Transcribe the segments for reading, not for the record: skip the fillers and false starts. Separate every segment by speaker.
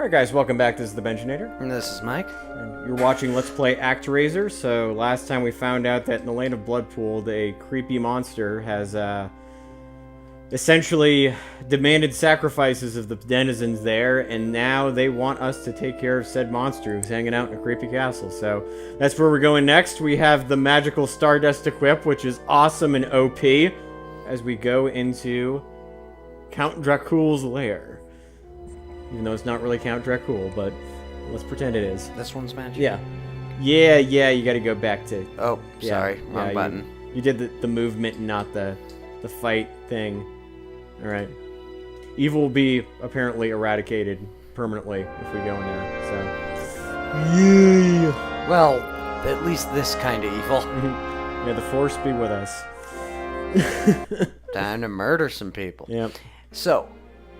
Speaker 1: Alright guys, welcome back. This is the Benjinator.
Speaker 2: And this is Mike.
Speaker 1: And you're watching Let's Play Actraiser. So last time we found out that in the land of Bloodpool, a creepy monster has essentially demanded sacrifices of the denizens there, and now they want us to take care of said monster who's hanging out in a creepy castle. So that's where we're going next. We have the magical Stardust equip, which is awesome and OP, as we go into Count Draculic's lair. Even though it's not really Count Dracul, but let's pretend it is.
Speaker 2: This one's magic?
Speaker 1: Yeah. Yeah, you gotta go back to...
Speaker 2: Oh, sorry. Wrong button.
Speaker 1: You did the movement, not the fight thing. Alright. Evil will be apparently eradicated permanently if we go in there, so... Yeah!
Speaker 2: Well, at least this kind of evil.
Speaker 1: Yeah, the Force be with us.
Speaker 2: Time to murder some people.
Speaker 1: Yep.
Speaker 2: So,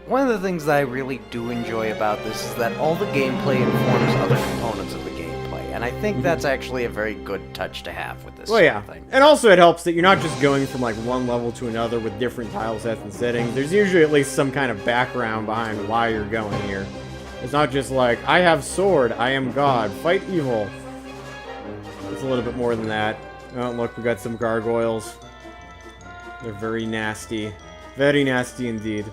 Speaker 2: one of the things that I really do enjoy about this is that all the gameplay informs other components of the gameplay, and I think that's actually a very good touch to have with this sort of thing.
Speaker 1: And also it helps that you're not just going from like one level to another with different tile sets and settings. There's usually at least some kind of background behind why you're going here. It's not just like, I have sword, I am God, fight evil. It's a little bit more than that. Oh, look, we got some gargoyles. They're very nasty. Very nasty indeed.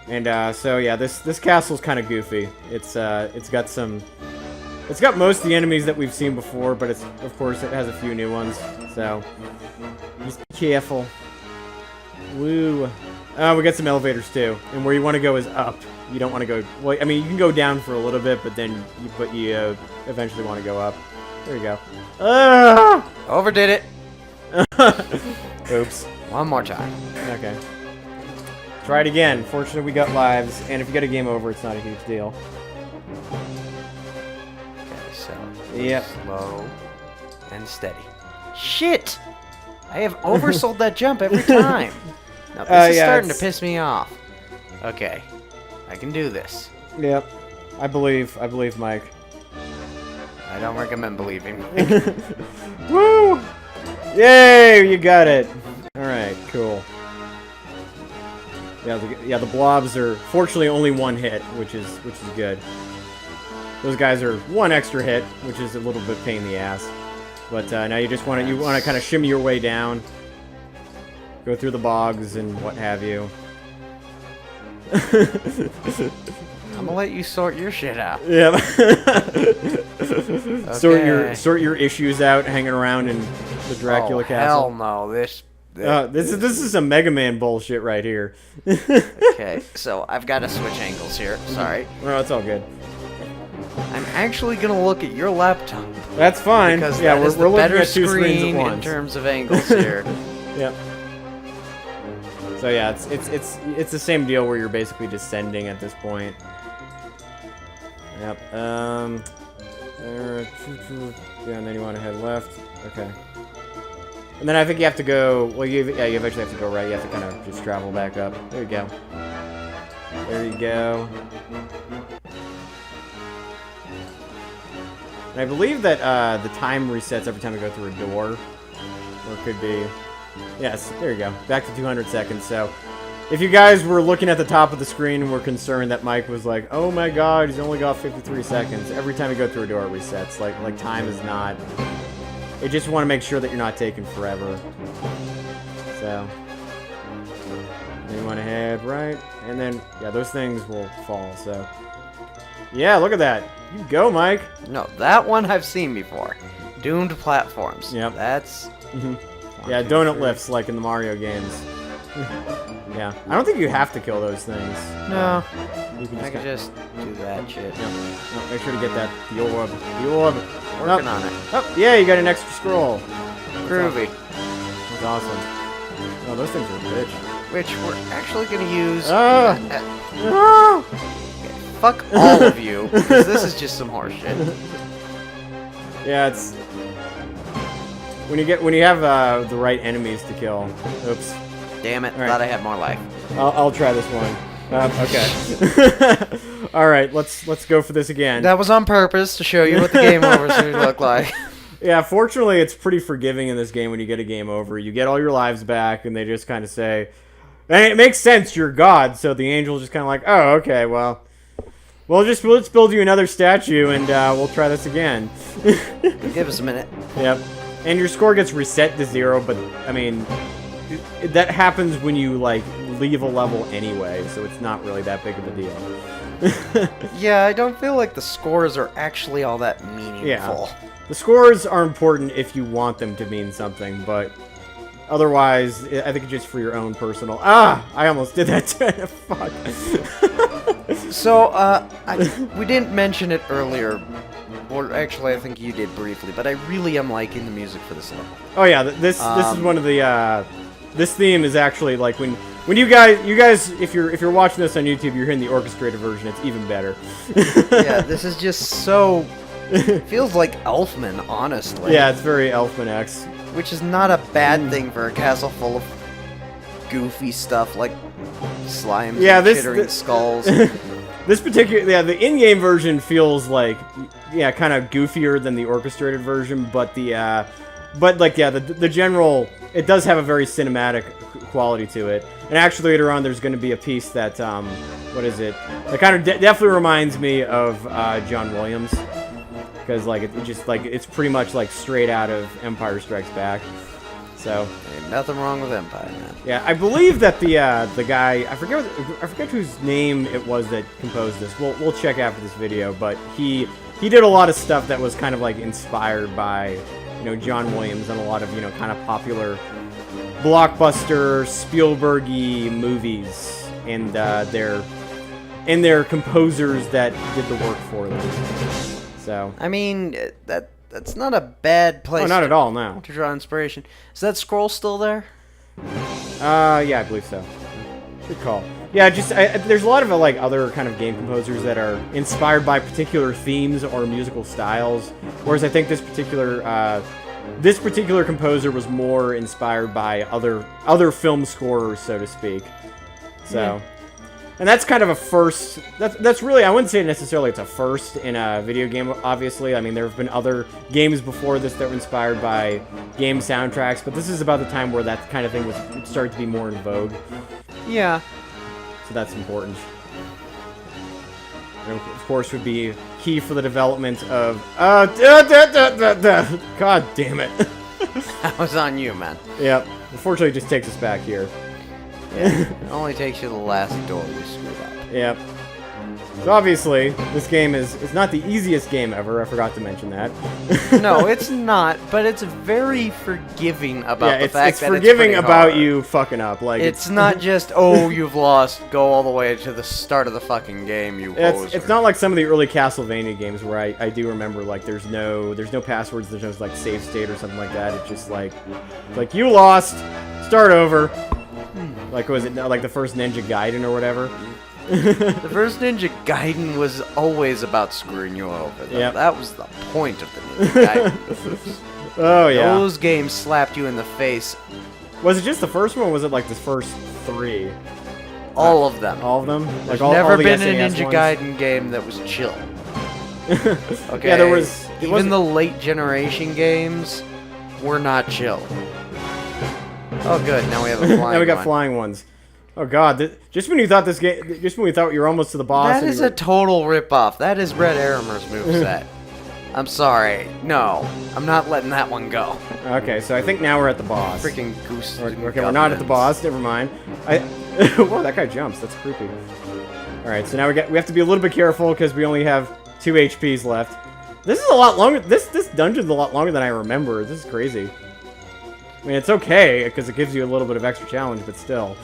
Speaker 1: And so yeah, this castle's kind of goofy. It's got most of the enemies that we've seen before, but of course it has a few new ones. So just be careful. Woo. Oh, we got some elevators too, and where you want to go is up. You don't want to go. Well, I mean, you can go down for a little bit, but then you eventually want to go up. There you go. Ah!
Speaker 2: Overdid it.
Speaker 1: Oops.
Speaker 2: One more time.
Speaker 1: Okay. Try it again. Fortunately, we got lives, and if you get a game over, it's not a huge deal.
Speaker 2: Okay, so
Speaker 1: yep.
Speaker 2: Slow and steady. Shit! I have oversold that jump every time. Now this is starting to piss me off. Okay, I can do this.
Speaker 1: Yep, I believe Mike.
Speaker 2: I don't recommend believing me.
Speaker 1: Woo! Yay! You got it. All right, cool. Yeah, the blobs are fortunately only one hit, which is good. Those guys are one extra hit, which is a little bit pain in the ass. But now you just want to kind of shimmy your way down, go through the bogs and what have you.
Speaker 2: I'm gonna let you sort your shit out.
Speaker 1: Yeah.
Speaker 2: Okay.
Speaker 1: Sort your issues out, hanging around in the Draculic castle.
Speaker 2: Hell no! This
Speaker 1: is some Mega Man bullshit right here.
Speaker 2: Okay, so I've got to switch angles here. Sorry.
Speaker 1: No, it's all good.
Speaker 2: I'm actually gonna look at your laptop.
Speaker 1: That's fine.
Speaker 2: Because
Speaker 1: yeah,
Speaker 2: we're
Speaker 1: looking
Speaker 2: better
Speaker 1: at two screens at once
Speaker 2: in terms of angles here.
Speaker 1: Yep. So yeah, it's the same deal where you're basically descending at this point. Yep. Yeah, and then you want to head left. Okay. And then I think you have to go. Well, you eventually have to go right. You have to kind of just travel back up. There you go. There you go. And I believe that the time resets every time you go through a door, or it could be. Yes, there you go. Back to 200 seconds. So, if you guys were looking at the top of the screen and were concerned that Mike was like, "Oh my God, he's only got 53 seconds." Every time you go through a door, it resets. Like time is not. They just want to make sure that you're not taking forever. So, then you want to head right, and then yeah, those things will fall. So, yeah, look at that. You go, Mike.
Speaker 2: No, that one I've seen before. Doomed platforms.
Speaker 1: Yep.
Speaker 2: That's.
Speaker 1: Yeah, donut lifts like in the Mario games. Yeah, I don't think you have to kill those things.
Speaker 2: No,
Speaker 1: you can
Speaker 2: I can just do that shit.
Speaker 1: Yeah. No, make sure to get that the orb. The orb.
Speaker 2: Working on it.
Speaker 1: Oh, yeah, you got an extra scroll.
Speaker 2: Groovy.
Speaker 1: That's awesome. Oh, those things are rich.
Speaker 2: Which we're actually gonna use.
Speaker 1: No!
Speaker 2: Fuck all of you, because this is just some horse shit.
Speaker 1: Yeah, it's when you have the right enemies to kill. Oops.
Speaker 2: Damn it!
Speaker 1: Right.
Speaker 2: Thought I had more life.
Speaker 1: I'll try this one. Okay. All right, let's go for this again.
Speaker 2: That was on purpose to show you what the game overs would look like.
Speaker 1: Yeah, fortunately, it's pretty forgiving in this game when you get a game over. You get all your lives back, and they just kind of say, And it makes sense, you're God, so the angel's just kind of like, oh, okay, well, let's build you another statue, and we'll try this again.
Speaker 2: Give us a minute.
Speaker 1: Yep. And your score gets reset to 0, but, I mean, that happens when you, like, leave a level anyway, so it's not really that big of a deal.
Speaker 2: Yeah, I don't feel like the scores are actually all that meaningful.
Speaker 1: Yeah. The scores are important if you want them to mean something, but otherwise, I think it's just for your own personal... Ah! I almost did that too. Fuck.
Speaker 2: So, we didn't mention it earlier, or actually I think you did briefly, but I really am liking the music for this level.
Speaker 1: Oh yeah, this is one of the... this theme is actually, like, when you guys, if you're watching this on YouTube, you're hearing the orchestrated version, it's even better.
Speaker 2: Yeah, this is just so... feels like Elfman, honestly.
Speaker 1: Yeah, it's very Elfman-X.
Speaker 2: Which is not a bad thing for a castle full of goofy stuff like slimes and chittering skulls.
Speaker 1: This particular, the in-game version feels like, kind of goofier than the orchestrated version, but the general, it does have a very cinematic quality to it. And actually later on, there's going to be a piece that, what is it? That kind of definitely reminds me of John Williams. Because, like, it just, like, it's pretty much, like, straight out of Empire Strikes Back. So...
Speaker 2: Ain't nothing wrong with Empire, man.
Speaker 1: Yeah, I believe that the guy... I forget whose name it was that composed this. We'll check after this video, but he did a lot of stuff that was kind of, like, inspired by, John Williams and a lot of, kind of popular blockbuster, Spielberg-y movies. And their composers that did the work for them. So.
Speaker 2: I mean, that's not a bad place.
Speaker 1: Oh, not at all, no.
Speaker 2: To draw inspiration. Is that scroll still there?
Speaker 1: Yeah, I believe so. Good call. Yeah, just there's a lot of like other kind of game composers that are inspired by particular themes or musical styles, whereas I think this particular composer was more inspired by other film scorers, so to speak. So. Yeah. And that's kind of a first, that's really, I wouldn't say necessarily it's a first in a video game, obviously. I mean, there have been other games before this that were inspired by game soundtracks, but this is about the time where that kind of thing was started to be more in vogue.
Speaker 2: Yeah.
Speaker 1: So that's important. And of course, would be key for the development of, God damn it.
Speaker 2: That was on you, man.
Speaker 1: Yep. Unfortunately, it just takes us back here.
Speaker 2: Yeah, it only takes you to the last door you screwed up.
Speaker 1: Yep. So obviously, this game is not the easiest game ever. I forgot to mention that.
Speaker 2: No, it's not, but it's very forgiving about the fact that it's
Speaker 1: forgiving about you fucking up. Like
Speaker 2: it's not just, oh, you've lost, go all the way to the start of the fucking game, you hoser.
Speaker 1: It's not like some of the early Castlevania games where I do remember, like, there's no passwords, there's no, like, save state or something like that. It's just like you lost, start over. Like, was it like the first Ninja Gaiden or whatever?
Speaker 2: The first Ninja Gaiden was always about screwing you over.
Speaker 1: Yep.
Speaker 2: That was the point of the Ninja Gaiden.
Speaker 1: Oh, yeah.
Speaker 2: Those games slapped you in the face.
Speaker 1: Was it just the first one, or was it like the first 3?
Speaker 2: All of them.
Speaker 1: All of them?
Speaker 2: There's never been a Ninja Gaiden game that was chill. Okay.
Speaker 1: Yeah, there was...
Speaker 2: Even the late generation games were not chill. Oh, good. Now we have a flying one.
Speaker 1: Now we got flying ones. Oh god! Just when you thought you were almost to the boss.
Speaker 2: That is a total ripoff. That is Red Aramir's moveset. I'm sorry. No, I'm not letting that one go.
Speaker 1: Okay, so I think now we're at the boss.
Speaker 2: Freaking goose.
Speaker 1: Okay, we're not at the boss. Never mind. Whoa, that guy jumps. That's creepy. All right, so now we have to be a little bit careful because we only have 2 HPs left. This is a lot longer. This dungeon's a lot longer than I remember. This is crazy. I mean, it's okay, because it gives you a little bit of extra challenge, but still.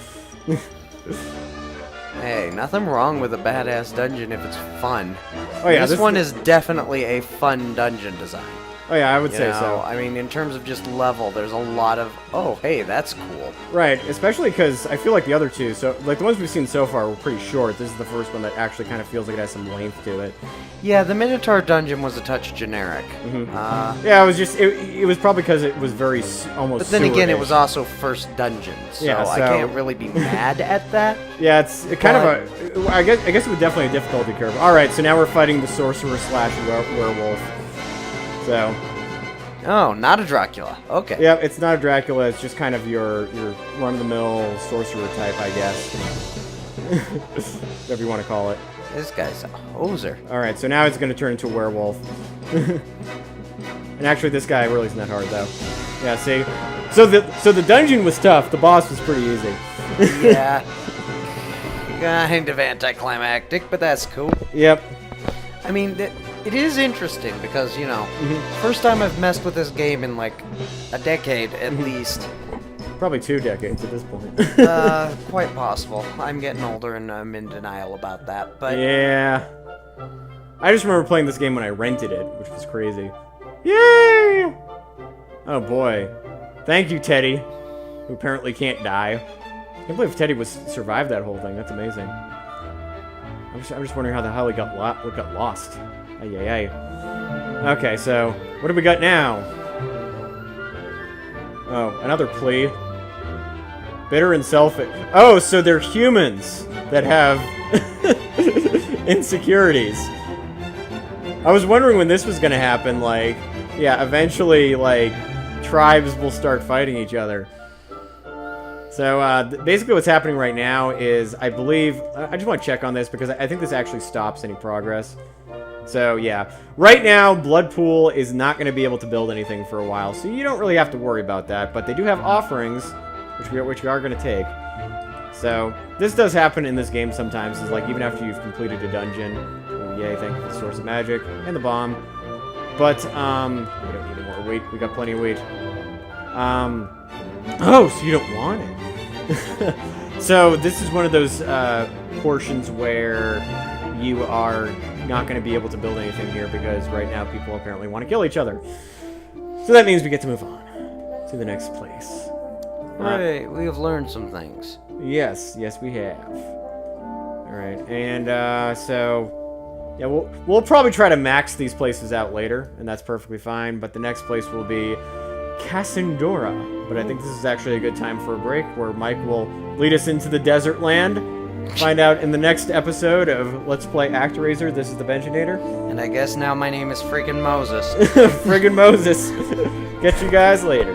Speaker 2: Hey, nothing wrong with a badass dungeon if it's fun.
Speaker 1: Oh yeah,
Speaker 2: this one is definitely a fun dungeon design.
Speaker 1: Oh yeah, I would say so.
Speaker 2: I mean, in terms of just level, there's a lot of, oh, hey, that's cool.
Speaker 1: Right, especially because I feel like the other two, so like the ones we've seen so far were pretty short. This is the first one that actually kind of feels like it has some length to it.
Speaker 2: Yeah, the Minotaur dungeon was a touch generic.
Speaker 1: Mm-hmm. Yeah, it was just, it was probably because it was very almost.
Speaker 2: But then again, it was also first dungeon, so,
Speaker 1: yeah,
Speaker 2: I can't really be mad at that.
Speaker 1: Yeah, it's kind of a, I guess it would definitely a difficulty curve. All right, so now we're fighting the sorcerer / werewolf. So.
Speaker 2: Oh, not a Dracula. Okay.
Speaker 1: Yeah, it's not a Dracula. It's just kind of your run-of-the-mill sorcerer type, I guess. Whatever you want to call it.
Speaker 2: This guy's a hoser.
Speaker 1: Alright, so now it's going to turn into a werewolf. And actually, this guy really isn't that hard, though. Yeah, see? So the dungeon was tough. The boss was pretty easy.
Speaker 2: Yeah. Kind of anticlimactic, but that's cool.
Speaker 1: Yep.
Speaker 2: I mean, it is interesting because, you know, first time I've messed with this game in like a decade at least.
Speaker 1: Probably 2 decades at this point.
Speaker 2: Quite possible. I'm getting older and I'm in denial about that, but...
Speaker 1: Yeah. I just remember playing this game when I rented it, which was crazy. Yay! Oh boy. Thank you, Teddy, who apparently can't die. I can't believe Teddy survived that whole thing. That's amazing. I'm just wondering how the hell he got lost. Ay, ay, ay. Okay, so what do we got now? Oh, another plea. Bitter and selfish. Oh, so they're humans that have insecurities. I was wondering when this was gonna happen. Like, yeah, eventually, like, tribes will start fighting each other. So, basically what's happening right now is, I believe... I just want to check on this, because I think this actually stops any progress. So, yeah. Right now, Bloodpool is not going to be able to build anything for a while, so you don't really have to worry about that. But they do have offerings, which we are going to take. So, this does happen in this game sometimes, is like, even after you've completed a dungeon. Oh, yay, thank you for the source of magic, and the bomb. But, we don't need any more wheat. We got plenty of wheat. Oh, so you don't want it. So this is one of those portions where you are not going to be able to build anything here because right now people apparently want to kill each other. So that means we get to move on to the next place.
Speaker 2: Right, we have learned some things.
Speaker 1: Yes, we have. All right, and so yeah, we'll probably try to max these places out later, and that's perfectly fine. But the next place will be Cassandora. But I think this is actually a good time for a break, where Mike will lead us into the desert land. Find out in the next episode of Let's Play Actraiser. This is the Benjinator.
Speaker 2: And I guess now my name is friggin' Moses.
Speaker 1: Friggin' Moses. Catch you guys later.